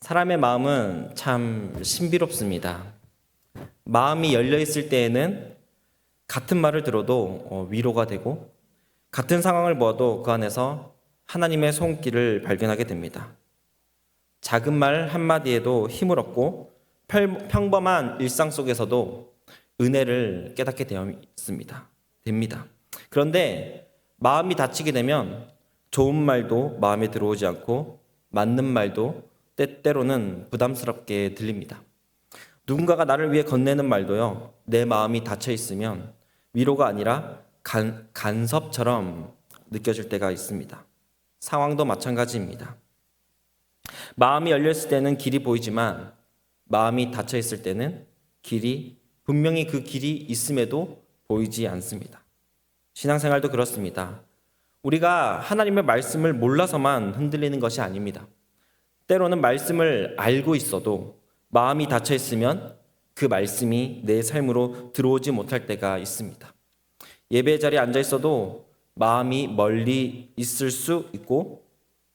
사람의 마음은 참 신비롭습니다. 마음이 열려 있을 때에는 같은 말을 들어도 위로가 되고, 같은 상황을 보아도 그 안에서 하나님의 손길을 발견하게 됩니다. 작은 말 한마디에도 힘을 얻고 평범한 일상 속에서도 은혜를 깨닫게 됩니다. 그런데 마음이 다치게 되면 좋은 말도 마음에 들어오지 않고 맞는 말도 때때로는 부담스럽게 들립니다. 누군가가 나를 위해 건네는 말도요, 내 마음이 닫혀 있으면 위로가 아니라 간섭처럼 느껴질 때가 있습니다. 상황도 마찬가지입니다. 마음이 열렸을 때는 길이 보이지만 마음이 닫혀 있을 때는 분명히 그 길이 있음에도 보이지 않습니다. 신앙생활도 그렇습니다. 우리가 하나님의 말씀을 몰라서만 흔들리는 것이 아닙니다. 때로는 말씀을 알고 있어도 마음이 닫혀 있으면 그 말씀이 내 삶으로 들어오지 못할 때가 있습니다. 예배 자리에 앉아 있어도 마음이 멀리 있을 수 있고,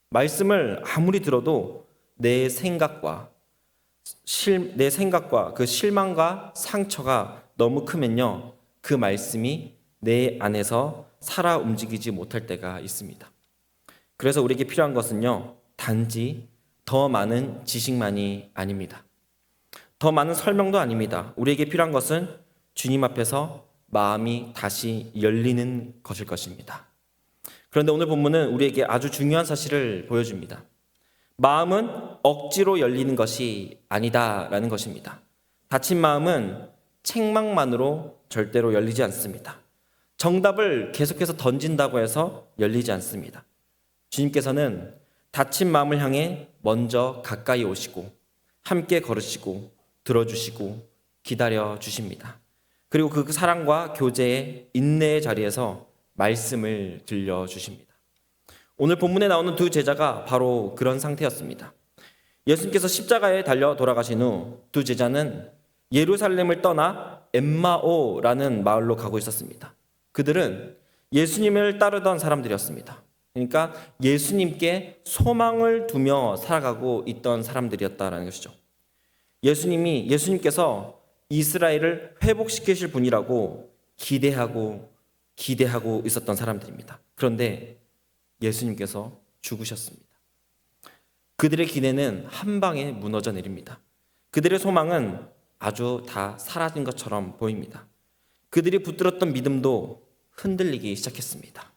말씀을 아무리 들어도 내 생각과 그 실망과 상처가 너무 크면요, 그 말씀이 내 안에서 살아 움직이지 못할 때가 있습니다. 그래서 우리에게 필요한 것은요, 단지 더 많은 지식만이 아닙니다. 더 많은 설명도 아닙니다. 우리에게 필요한 것은 주님 앞에서 마음이 다시 열리는 것일 것입니다. 그런데 오늘 본문은 우리에게 아주 중요한 사실을 보여줍니다. 마음은 억지로 열리는 것이 아니다라는 것입니다. 닫힌 마음은 책망만으로 절대로 열리지 않습니다. 정답을 계속해서 던진다고 해서 열리지 않습니다. 주님께서는 닫힌 마음을 향해 먼저 가까이 오시고 함께 걸으시고 들어주시고 기다려 주십니다. 그리고 그 사랑과 교제의 인내의 자리에서 말씀을 들려주십니다. 오늘 본문에 나오는 두 제자가 바로 그런 상태였습니다. 예수님께서 십자가에 달려 돌아가신 후 두 제자는 예루살렘을 떠나 엠마오라는 마을로 가고 있었습니다. 그들은 예수님을 따르던 사람들이었습니다. 그러니까 예수님께 소망을 두며 살아가고 있던 사람들이었다는 것이죠. 예수님께서 이스라엘을 회복시키실 분이라고 기대하고 있었던 사람들입니다. 그런데 예수님께서 죽으셨습니다. 그들의 기대는 한 방에 무너져 내립니다. 그들의 소망은 아주 다 사라진 것처럼 보입니다. 그들이 붙들었던 믿음도 흔들리기 시작했습니다.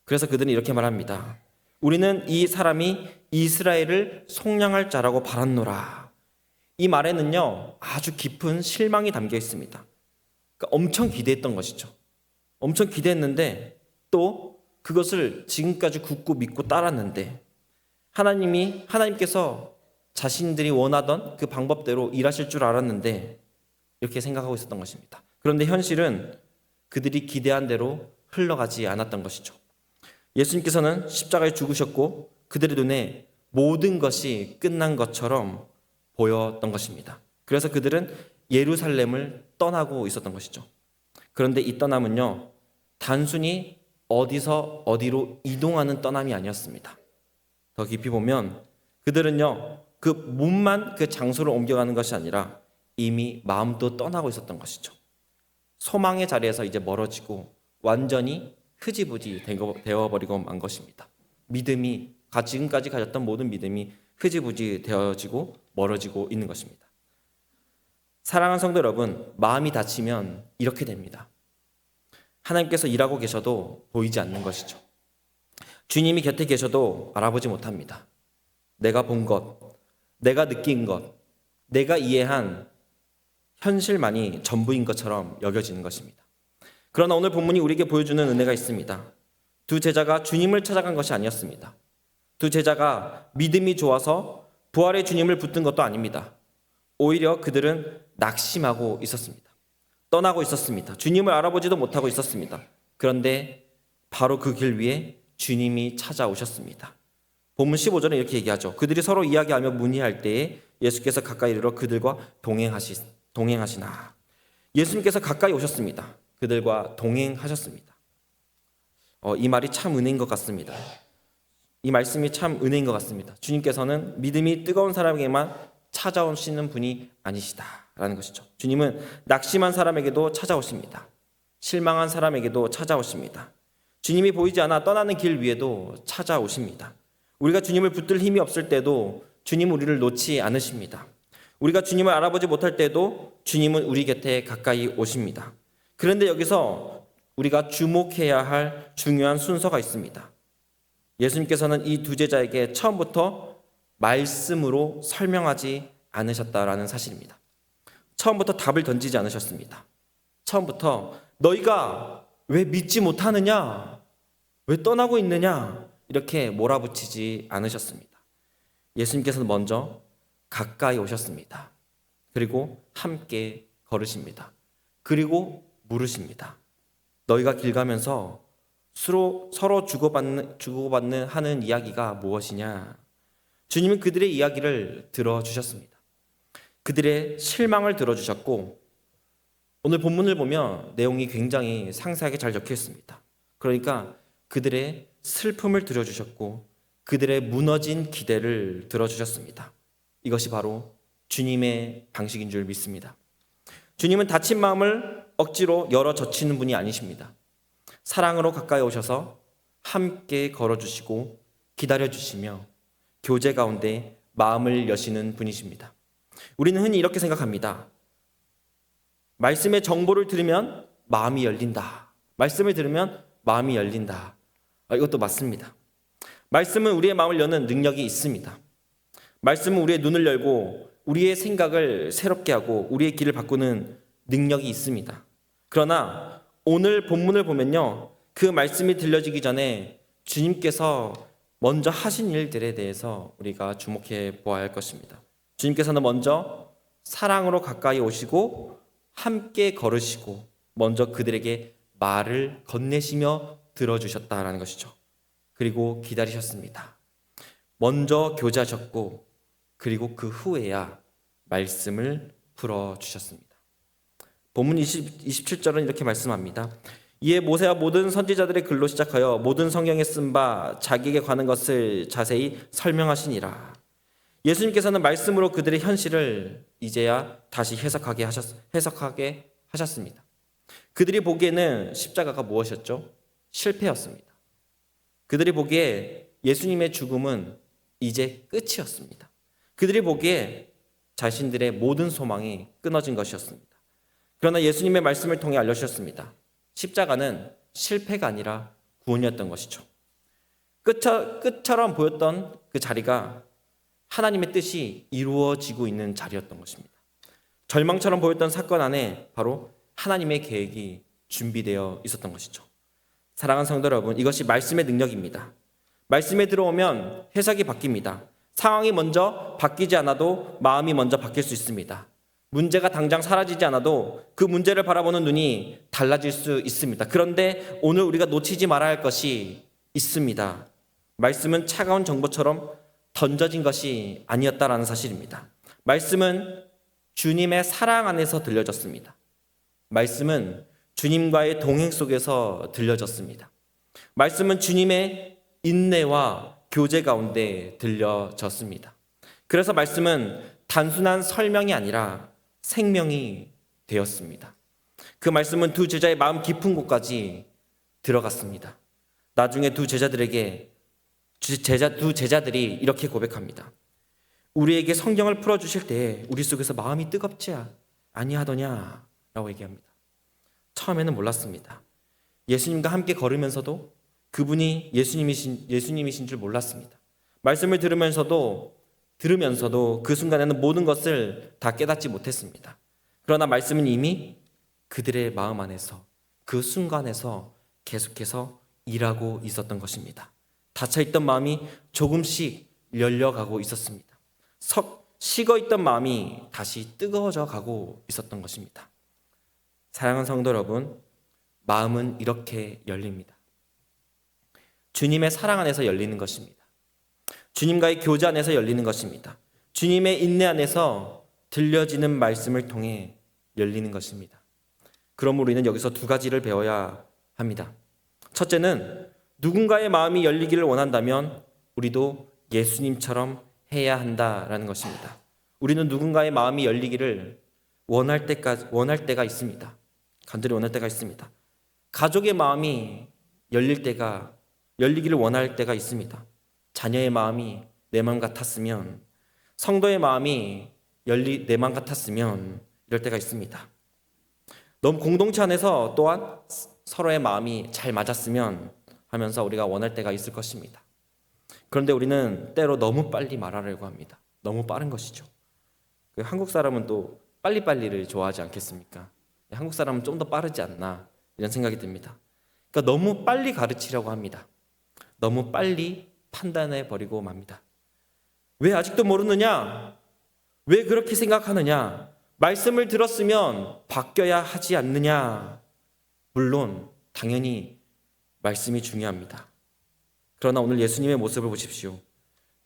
그래서 그들은 이렇게 말합니다. 우리는 이 사람이 이스라엘을 속량할 자라고 바랐노라. 이 말에는요, 아주 깊은 실망이 담겨 있습니다. 그러니까 엄청 기대했던 것이죠. 엄청 기대했는데 또 그것을 지금까지 굳고 믿고 따랐는데 하나님께서 자신들이 원하던 그 방법대로 일하실 줄 알았는데 이렇게 생각하고 있었던 것입니다. 그런데 현실은 그들이 기대한 대로 흘러가지 않았던 것이죠. 예수님께서는 십자가에 죽으셨고 그들의 눈에 모든 것이 끝난 것처럼 보였던 것입니다. 그래서 그들은 예루살렘을 떠나고 있었던 것이죠. 그런데 이 떠남은요, 단순히 어디서 어디로 이동하는 떠남이 아니었습니다. 더 깊이 보면 그들은요, 그 몸만 그 장소를 옮겨가는 것이 아니라 이미 마음도 떠나고 있었던 것이죠. 소망의 자리에서 이제 멀어지고 완전히 흐지부지 되어버리고 만 것입니다. 지금까지 가졌던 모든 믿음이 흐지부지 되어지고 멀어지고 있는 것입니다. 사랑하는 성도 여러분, 마음이 닫히면 이렇게 됩니다. 하나님께서 일하고 계셔도 보이지 않는 것이죠. 주님이 곁에 계셔도 알아보지 못합니다. 내가 본 것, 내가 느낀 것, 내가 이해한 현실만이 전부인 것처럼 여겨지는 것입니다. 그러나 오늘 본문이 우리에게 보여주는 은혜가 있습니다. 두 제자가 주님을 찾아간 것이 아니었습니다. 두 제자가 믿음이 좋아서 부활의 주님을 붙든 것도 아닙니다. 오히려 그들은 낙심하고 있었습니다. 떠나고 있었습니다. 주님을 알아보지도 못하고 있었습니다. 그런데 바로 그 길 위에 주님이 찾아오셨습니다. 본문 15절은 이렇게 얘기하죠. 그들이 서로 이야기하며 문의할 때에 예수께서 가까이 이르러 그들과 동행하시나. 예수님께서 가까이 오셨습니다. 그들과 동행하셨습니다. 이 말이 참 은혜인 것 같습니다. 이 말씀이 참 은혜인 것 같습니다. 주님께서는 믿음이 뜨거운 사람에게만 찾아오시는 분이 아니시다라는 것이죠. 주님은 낙심한 사람에게도 찾아오십니다. 실망한 사람에게도 찾아오십니다. 주님이 보이지 않아 떠나는 길 위에도 찾아오십니다. 우리가 주님을 붙들 힘이 없을 때도 주님은 우리를 놓지 않으십니다. 우리가 주님을 알아보지 못할 때도 주님은 우리 곁에 가까이 오십니다. 그런데 여기서 우리가 주목해야 할 중요한 순서가 있습니다. 예수님께서는 이 두 제자에게 처음부터 말씀으로 설명하지 않으셨다라는 사실입니다. 처음부터 답을 던지지 않으셨습니다. 처음부터 너희가 왜 믿지 못하느냐? 왜 떠나고 있느냐? 이렇게 몰아붙이지 않으셨습니다. 예수님께서는 먼저 가까이 오셨습니다. 그리고 함께 걸으십니다. 그리고 물으십니다. 너희가 길 가면서 서로 주고받는 하는 이야기가 무엇이냐? 주님은 그들의 이야기를 들어주셨습니다. 그들의 실망을 들어주셨고 오늘 본문을 보면 내용이 굉장히 상세하게 잘 적혀 있습니다. 그러니까 그들의 슬픔을 들어주셨고 그들의 무너진 기대를 들어주셨습니다. 이것이 바로 주님의 방식인 줄 믿습니다. 주님은 다친 마음을 억지로 열어 젖히는 분이 아니십니다. 사랑으로 가까이 오셔서 함께 걸어주시고 기다려주시며 교제 가운데 마음을 여시는 분이십니다. 우리는 흔히 이렇게 생각합니다. 말씀의 정보를 들으면 마음이 열린다. 말씀을 들으면 마음이 열린다. 이것도 맞습니다. 말씀은 우리의 마음을 여는 능력이 있습니다. 말씀은 우리의 눈을 열고 우리의 생각을 새롭게 하고 우리의 길을 바꾸는 능력이 있습니다. 그러나 오늘 본문을 보면요, 그 말씀이 들려지기 전에 주님께서 먼저 하신 일들에 대해서 우리가 주목해 보아야 할 것입니다. 주님께서는 먼저 사랑으로 가까이 오시고 함께 걸으시고 먼저 그들에게 말을 건네시며 들어주셨다라는 것이죠. 그리고 기다리셨습니다. 먼저 교제하셨고 그리고 그 후에야 말씀을 풀어주셨습니다. 본문 27절은 이렇게 말씀합니다. 이에 모세와 모든 선지자들의 글로 시작하여 모든 성경에 쓴 바 자기에게 관한 것을 자세히 설명하시니라. 예수님께서는 말씀으로 그들의 현실을 이제야 다시 해석하게 하셨습니다. 그들이 보기에는 십자가가 무엇이었죠? 실패였습니다. 그들이 보기에 예수님의 죽음은 이제 끝이었습니다. 그들이 보기에 자신들의 모든 소망이 끊어진 것이었습니다. 그러나 예수님의 말씀을 통해 알려주셨습니다. 십자가는 실패가 아니라 구원이었던 것이죠. 끝처럼 보였던 그 자리가 하나님의 뜻이 이루어지고 있는 자리였던 것입니다. 절망처럼 보였던 사건 안에 바로 하나님의 계획이 준비되어 있었던 것이죠. 사랑하는 성도 여러분, 이것이 말씀의 능력입니다. 말씀에 들어오면 해석이 바뀝니다. 상황이 먼저 바뀌지 않아도 마음이 먼저 바뀔 수 있습니다. 문제가 당장 사라지지 않아도 그 문제를 바라보는 눈이 달라질 수 있습니다. 그런데 오늘 우리가 놓치지 말아야 할 것이 있습니다. 말씀은 차가운 정보처럼 던져진 것이 아니었다라는 사실입니다. 말씀은 주님의 사랑 안에서 들려졌습니다. 말씀은 주님과의 동행 속에서 들려졌습니다. 말씀은 주님의 인내와 교제 가운데 들려졌습니다. 그래서 말씀은 단순한 설명이 아니라 생명이 되었습니다. 그 말씀은 두 제자의 마음 깊은 곳까지 들어갔습니다. 나중에 두 제자들이 이렇게 고백합니다. 우리에게 성경을 풀어주실 때 우리 속에서 마음이 뜨겁지 아니하더냐 라고 얘기합니다. 처음에는 몰랐습니다. 예수님과 함께 걸으면서도 그분이 예수님이신 줄 몰랐습니다. 말씀을 들으면서도 그 순간에는 모든 것을 다 깨닫지 못했습니다. 그러나 말씀은 이미 그들의 마음 안에서 그 순간에서 계속해서 일하고 있었던 것입니다. 닫혀있던 마음이 조금씩 열려가고 있었습니다. 식어있던 마음이 다시 뜨거워져 가고 있었던 것입니다. 사랑하는 성도 여러분, 마음은 이렇게 열립니다. 주님의 사랑 안에서 열리는 것입니다. 주님과의 교제 안에서 열리는 것입니다. 주님의 인내 안에서 들려지는 말씀을 통해 열리는 것입니다. 그러므로 우리는 여기서 두 가지를 배워야 합니다. 첫째는 누군가의 마음이 열리기를 원한다면 우리도 예수님처럼 해야 한다라는 것입니다. 우리는 누군가의 마음이 열리기를 원할 때가 있습니다. 간절히 원할 때가 있습니다. 가족의 마음이 열리기를 원할 때가 있습니다. 자녀의 마음이 내 마음 같았으면, 성도의 마음이 내 마음 같았으면 이럴 때가 있습니다. 너무 공동체 안에서 또한 서로의 마음이 잘 맞았으면 하면서 우리가 원할 때가 있을 것입니다. 그런데 우리는 때로 너무 빨리 말하려고 합니다. 너무 빠른 것이죠. 한국 사람은 또 빨리빨리를 좋아하지 않겠습니까? 한국 사람은 좀 더 빠르지 않나 이런 생각이 듭니다. 그러니까 너무 빨리 가르치려고 합니다. 너무 빨리 판단해 버리고 맙니다. 왜 아직도 모르느냐? 왜 그렇게 생각하느냐? 말씀을 들었으면 바뀌어야 하지 않느냐? 물론 당연히 말씀이 중요합니다. 그러나 오늘 예수님의 모습을 보십시오.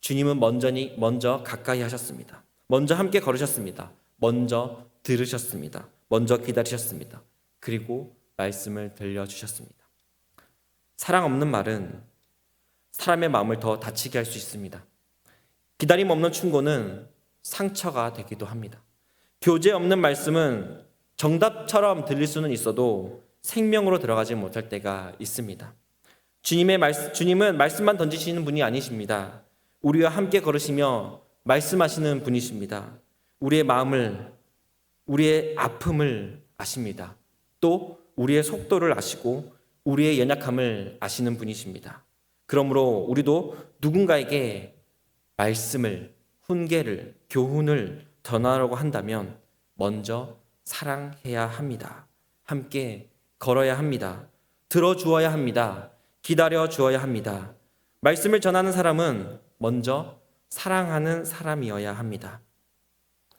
주님은 먼저 가까이 하셨습니다. 먼저 함께 걸으셨습니다. 먼저 들으셨습니다. 먼저 기다리셨습니다. 그리고 말씀을 들려주셨습니다. 사랑 없는 말은 사람의 마음을 더 다치게 할 수 있습니다. 기다림 없는 충고는 상처가 되기도 합니다. 교제 없는 말씀은 정답처럼 들릴 수는 있어도 생명으로 들어가지 못할 때가 있습니다. 주님은 말씀만 던지시는 분이 아니십니다. 우리와 함께 걸으시며 말씀하시는 분이십니다. 우리의 마음을, 우리의 아픔을 아십니다. 또 우리의 속도를 아시고 우리의 연약함을 아시는 분이십니다. 그러므로 우리도 누군가에게 말씀을, 훈계를, 교훈을 전하려고 한다면 먼저 사랑해야 합니다. 함께 걸어야 합니다. 들어주어야 합니다. 기다려 주어야 합니다. 말씀을 전하는 사람은 먼저 사랑하는 사람이어야 합니다.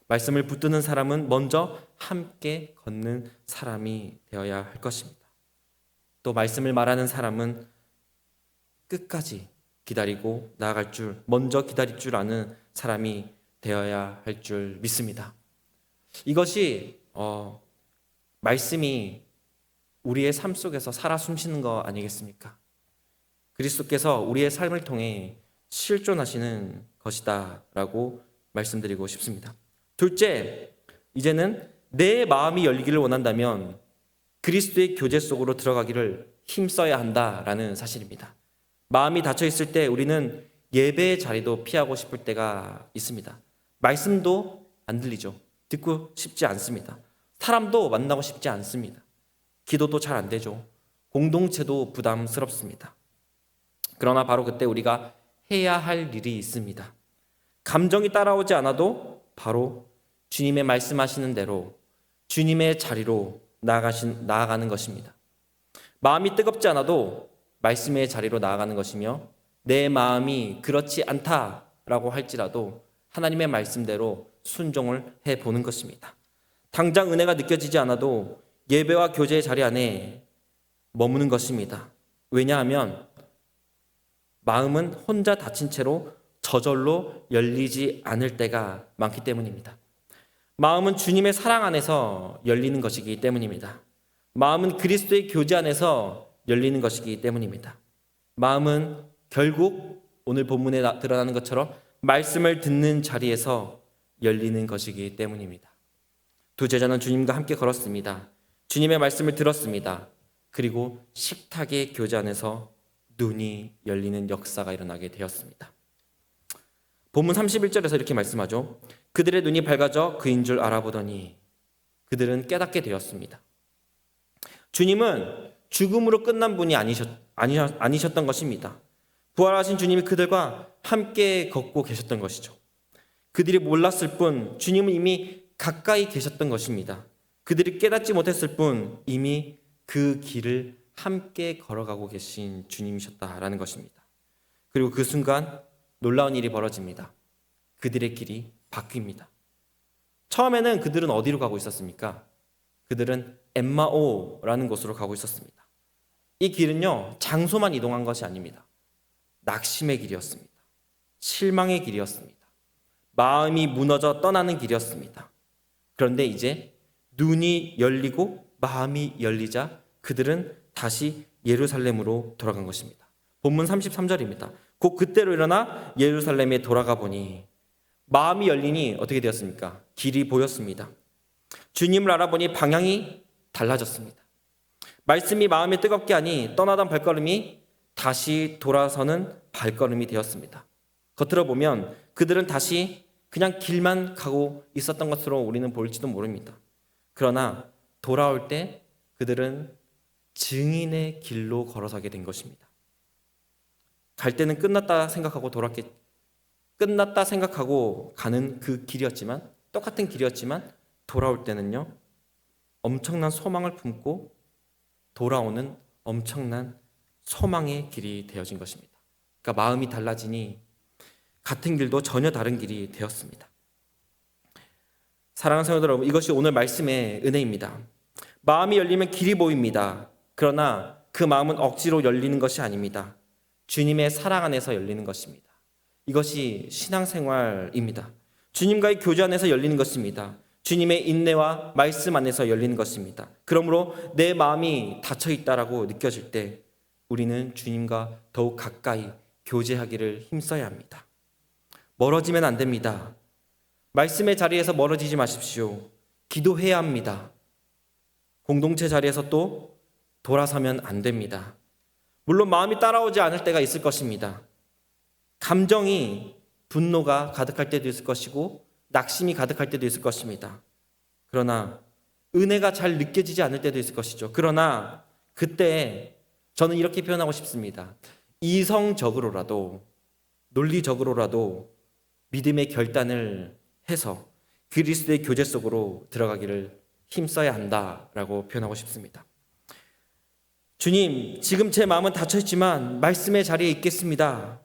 말씀을 붙드는 사람은 먼저 함께 걷는 사람이 되어야 할 것입니다. 또 말씀을 말하는 사람은 끝까지 기다리고 나아갈 줄, 먼저 기다릴 줄 아는 사람이 되어야 할 줄 믿습니다. 이것이 말씀이 우리의 삶 속에서 살아 숨쉬는 거 아니겠습니까? 그리스도께서 우리의 삶을 통해 실존하시는 것이다 라고 말씀드리고 싶습니다. 둘째, 이제는 내 마음이 열리기를 원한다면 그리스도의 교제 속으로 들어가기를 힘써야 한다라는 사실입니다. 마음이 닫혀 있을 때 우리는 예배의 자리도 피하고 싶을 때가 있습니다. 말씀도 안 들리죠. 듣고 싶지 않습니다. 사람도 만나고 싶지 않습니다. 기도도 잘 안 되죠. 공동체도 부담스럽습니다. 그러나 바로 그때 우리가 해야 할 일이 있습니다. 감정이 따라오지 않아도 바로 주님의 말씀하시는 대로 주님의 자리로 나아가는 것입니다. 마음이 뜨겁지 않아도 말씀의 자리로 나아가는 것이며 내 마음이 그렇지 않다라고 할지라도 하나님의 말씀대로 순종을 해보는 것입니다. 당장 은혜가 느껴지지 않아도 예배와 교제의 자리 안에 머무는 것입니다. 왜냐하면 마음은 혼자 닫힌 채로 저절로 열리지 않을 때가 많기 때문입니다. 마음은 주님의 사랑 안에서 열리는 것이기 때문입니다. 마음은 그리스도의 교제 안에서 열리는 것이기 때문입니다. 마음은 결국 오늘 본문에 드러나는 것처럼 말씀을 듣는 자리에서 열리는 것이기 때문입니다. 두 제자는 주님과 함께 걸었습니다. 주님의 말씀을 들었습니다. 그리고 식탁의 교제 안에서 눈이 열리는 역사가 일어나게 되었습니다. 본문 31절에서 이렇게 말씀하죠. 그들의 눈이 밝아져 그인 줄 알아보더니 그들은 깨닫게 되었습니다. 주님은 죽음으로 끝난 분이 아니셨던 것입니다. 부활하신 주님이 그들과 함께 걷고 계셨던 것이죠. 그들이 몰랐을 뿐 주님은 이미 가까이 계셨던 것입니다. 그들이 깨닫지 못했을 뿐 이미 그 길을 함께 걸어가고 계신 주님이셨다라는 것입니다. 그리고 그 순간 놀라운 일이 벌어집니다. 그들의 길이 바뀝니다. 처음에는 그들은 어디로 가고 있었습니까? 그들은 엠마오라는 곳으로 가고 있었습니다. 이 길은요, 장소만 이동한 것이 아닙니다. 낙심의 길이었습니다. 실망의 길이었습니다. 마음이 무너져 떠나는 길이었습니다. 그런데 이제 눈이 열리고 마음이 열리자 그들은 다시 예루살렘으로 돌아간 것입니다. 본문 33절입니다. 곧 그때로 일어나 예루살렘에 돌아가 보니 마음이 열리니 어떻게 되었습니까? 길이 보였습니다. 주님을 알아보니 방향이 달라졌습니다. 말씀이 마음에 뜨겁게 하니 떠나던 발걸음이 다시 돌아서는 발걸음이 되었습니다. 겉으로 보면 그들은 다시 그냥 길만 가고 있었던 것으로 우리는 보일지도 모릅니다. 그러나 돌아올 때 그들은 증인의 길로 걸어서게 된 것입니다. 갈 때는 끝났다 생각하고 끝났다 생각하고 가는 그 길이었지만, 똑같은 길이었지만 돌아올 때는요, 엄청난 소망을 품고 돌아오는 엄청난 소망의 길이 되어진 것입니다. 그러니까 마음이 달라지니 같은 길도 전혀 다른 길이 되었습니다. 사랑하는 성도 여러분, 이것이 오늘 말씀의 은혜입니다. 마음이 열리면 길이 보입니다. 그러나 그 마음은 억지로 열리는 것이 아닙니다. 주님의 사랑 안에서 열리는 것입니다. 이것이 신앙생활입니다. 주님과의 교제 안에서 열리는 것입니다. 주님의 인내와 말씀 안에서 열리는 것입니다. 그러므로 내 마음이 닫혀 있다라고 느껴질 때 우리는 주님과 더욱 가까이 교제하기를 힘써야 합니다. 멀어지면 안 됩니다. 말씀의 자리에서 멀어지지 마십시오. 기도해야 합니다. 공동체 자리에서 또 돌아서면 안 됩니다. 물론 마음이 따라오지 않을 때가 있을 것입니다. 감정이 분노가 가득할 때도 있을 것이고 낙심이 가득할 때도 있을 것입니다. 그러나 은혜가 잘 느껴지지 않을 때도 있을 것이죠. 그러나 그때 저는 이렇게 표현하고 싶습니다. 이성적으로라도 논리적으로라도 믿음의 결단을 해서 그리스도의 교제 속으로 들어가기를 힘써야 한다라고 표현하고 싶습니다. 주님, 지금 제 마음은 닫혀있지만 말씀의 자리에 있겠습니다.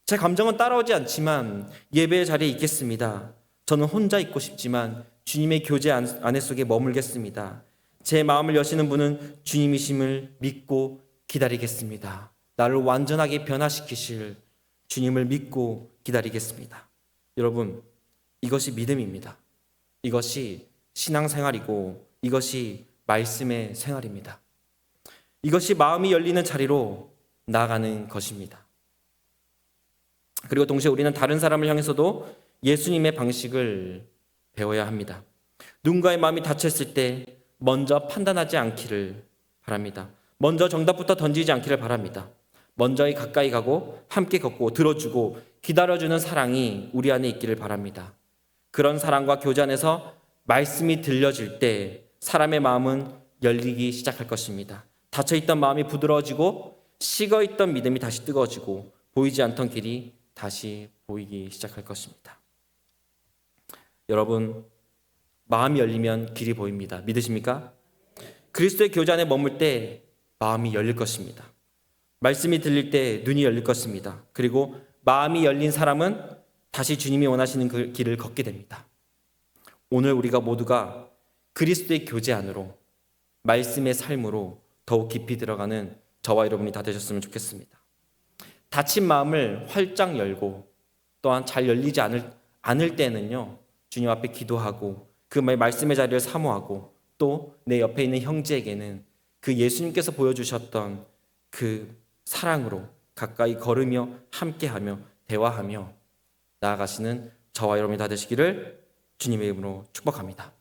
제 감정은 따라오지 않지만 예배의 자리에 있겠습니다. 저는 혼자 있고 싶지만 주님의 교제 안에 속에 머물겠습니다. 제 마음을 여시는 분은 주님이심을 믿고 기다리겠습니다. 나를 완전하게 변화시키실 주님을 믿고 기다리겠습니다. 여러분, 이것이 믿음입니다. 이것이 신앙생활이고 이것이 말씀의 생활입니다. 이것이 마음이 열리는 자리로 나아가는 것입니다. 그리고 동시에 우리는 다른 사람을 향해서도 예수님의 방식을 배워야 합니다. 누군가의 마음이 닫혔을 때 먼저 판단하지 않기를 바랍니다. 먼저 정답부터 던지지 않기를 바랍니다. 먼저 가까이 가고 함께 걷고 들어주고 기다려주는 사랑이 우리 안에 있기를 바랍니다. 그런 사랑과 교제 안에서 말씀이 들려질 때 사람의 마음은 열리기 시작할 것입니다. 닫혀있던 마음이 부드러워지고 식어있던 믿음이 다시 뜨거워지고 보이지 않던 길이 다시 보이기 시작할 것입니다. 여러분, 마음이 열리면 길이 보입니다. 믿으십니까? 그리스도의 교제 안에 머물 때 마음이 열릴 것입니다. 말씀이 들릴 때 눈이 열릴 것입니다. 그리고 마음이 열린 사람은 다시 주님이 원하시는 그 길을 걷게 됩니다. 오늘 우리가 모두가 그리스도의 교제 안으로 말씀의 삶으로 더욱 깊이 들어가는 저와 여러분이 다 되셨으면 좋겠습니다. 닫힌 마음을 활짝 열고 또한 잘 열리지 않을 때는요, 주님 앞에 기도하고 그 말씀의 자리를 사모하고 또 내 옆에 있는 형제에게는 그 예수님께서 보여주셨던 그 사랑으로 가까이 걸으며 함께하며 대화하며 나아가시는 저와 여러분이 다 되시기를 주님의 이름으로 축복합니다.